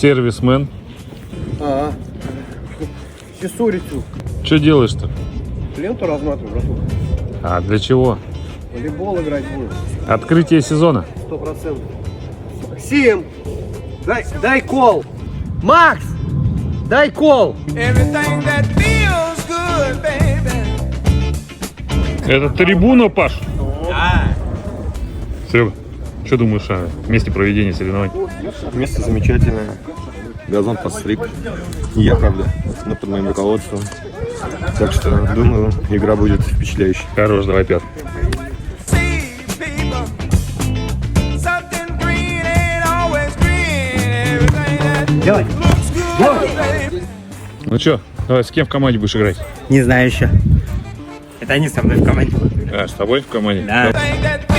Сервисмен. Сесурицу. Что делаешь-то? Ленту разматываю, братух. А для чего? Волейбол играть будем. Открытие сезона. 100%. Сим! Дай кол! Макс! Дай кол! Everything that feels good, baby. Это трибуна, Паш? Серега, что думаешь о месте проведения соревнований? Место замечательное. Газон подстриг. И я, правда, но под моим руководством. Так что, думаю, игра будет впечатляющей. Хорош, давай пят. See, people, something green ain't always green. Everything that Делай! looks good, baby. Ну что, давай, с кем в команде будешь играть? Не знаю еще. Это они со мной в команде. А, с тобой в команде? Да. Everything that